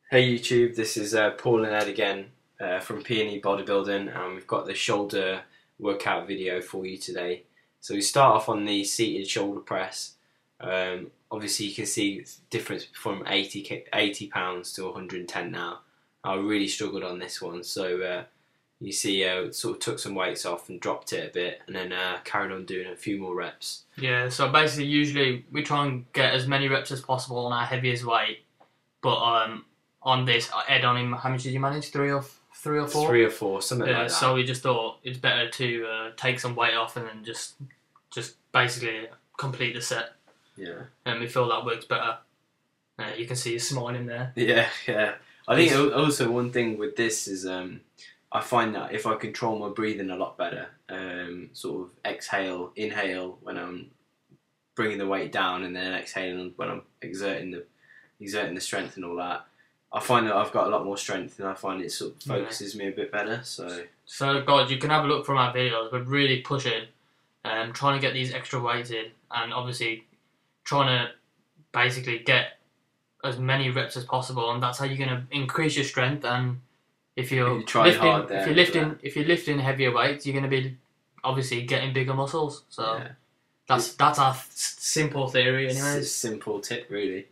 Hey YouTube, this is Paul and Ed again from PE Bodybuilding, and we've got the shoulder workout video for you today. So we start off on the seated shoulder press. Obviously you can see the difference from 80 pounds to 110 now. I really struggled on this one, so you see sort of took some weights off and dropped it a bit, and then carried on doing a few more reps. Yeah, so basically usually we try and get as many reps as possible on our heaviest weight, but on this, Ed, on him, how much did you manage? Three or four? 3 or 4, something like that. So we just thought it's better to take some weight off and then just basically complete the set. Yeah. And we feel that works better. You can see he's smiling there. Yeah. I think also one thing with this is I find that if I control my breathing a lot better, sort of exhale, inhale when I'm bringing the weight down, and then exhaling when I'm exerting the strength and all that, I find that I've got a lot more strength, and I find it sort of focuses me a bit better. So guys, you can have a look from our videos. We're really pushing, trying to get these extra weights in, and obviously trying to basically get as many reps as possible, and that's how you're going to increase your strength. And if you're lifting heavier weights, you're going to be obviously getting bigger muscles. So yeah. That's our simple theory, anyways. It's a simple tip, really.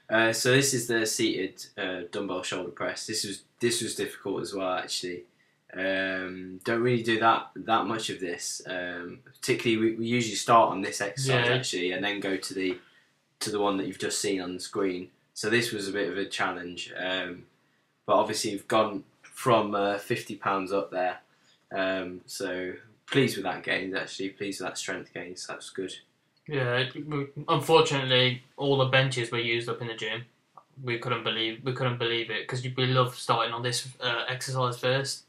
So this is the seated dumbbell shoulder press. This was difficult as well, actually. Don't really do that much of this. Particularly, we usually start on this exercise actually, and then go to the one that you've just seen on the screen. So this was a bit of a challenge, but obviously you've gone from 50 pounds up there. So pleased with that gains, actually. Pleased with that strength gains. That's good. Yeah, unfortunately, all the benches were used up in the gym. We couldn't believe it, because we love starting on this exercise first.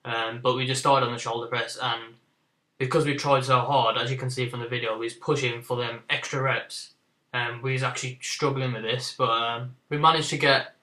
But we just started on the shoulder press, and because we tried so hard, as you can see from the video, we was pushing for them extra reps. We was actually struggling with this, but we managed to get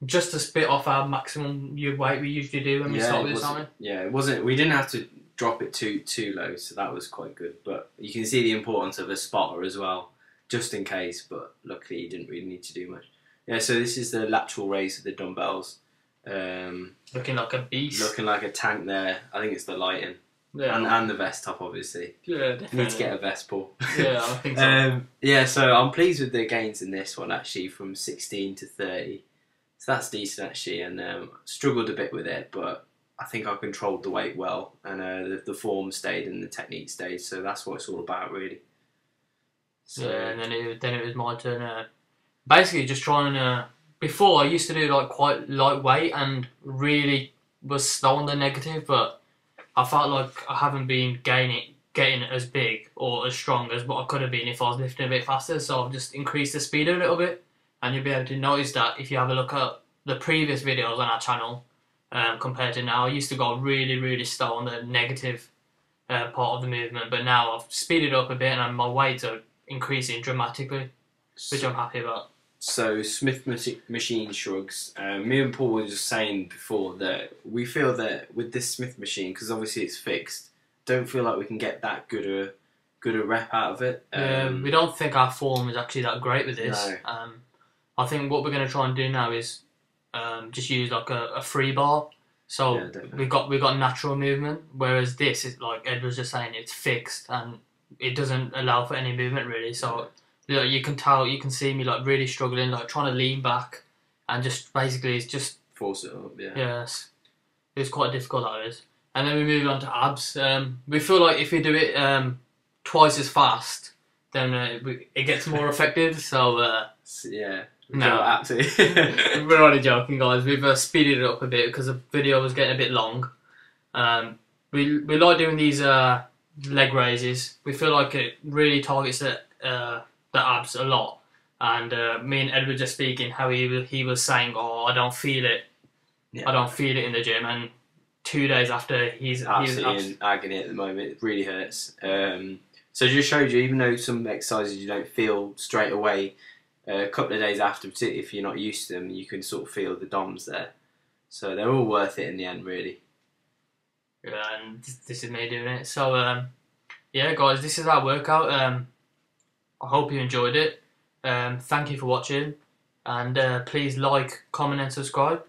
just a bit off our maximum weight we usually do when we start with this, aren't we? Yeah, it wasn't. We didn't have to drop it too low, so that was quite good. But you can see the importance of a spotter as well, just in case. But luckily, you didn't really need to do much. Yeah, so this is the lateral raise of the dumbbells. Looking like a beast. Looking like a tank there. I think it's the lighting. Yeah. And the vest top, obviously. Yeah, definitely. Need to get a vest, Paul. Yeah, I think so. Yeah, so I'm pleased with the gains in this one, actually, from 16 to 30. So that's decent, actually, and struggled a bit with it, but I think I controlled the weight well, and the form stayed and the technique stayed, so that's what it's all about, really. So, yeah, and then it was my turn. Basically, just trying to... Before, I used to do like quite lightweight and really was slow on the negative, but I felt like I haven't been getting as big or as strong as what I could have been if I was lifting a bit faster, so I've just increased the speed a little bit, and you'll be able to notice that if you have a look at the previous videos on our channel. Compared to now, I used to go really slow on the negative part of the movement, but now I've speeded up a bit and my weights are increasing dramatically, which I'm happy about. So Smith machine shrugs. Me and Paul were just saying before that we feel that with this Smith machine, because obviously it's fixed, don't feel like we can get that good a rep out of it. We don't think our form is actually that great with this. No. I think what we're going to try and do now is just use like a free bar. So yeah, we got natural movement, whereas this is, like Ed was just saying, it's fixed and it doesn't allow for any movement really. So you can see me like really struggling, like trying to lean back and just basically it's just force it up. Yeah. Yes, it's quite difficult, that is. And then we move on to abs. We feel like if we do it twice as fast, then it gets more effective. So yeah. No, absolutely. We're only joking, guys. We've speeded it up a bit because the video was getting a bit long. We like doing these leg raises. We feel like it really targets the abs a lot. And me and Ed were just speaking how he was saying, "Oh, I don't feel it. Yeah. I don't feel it in the gym." And 2 days after, he's absolutely in agony at the moment. It really hurts. So it just showed you, even though some exercises you don't feel straight away, a couple of days after, particularly if you're not used to them, you can sort of feel the DOMs there. So they're all worth it in the end, really. Yeah, and this is me doing it. So, yeah, guys, this is our workout. I hope you enjoyed it. Thank you for watching. And please like, comment, and subscribe.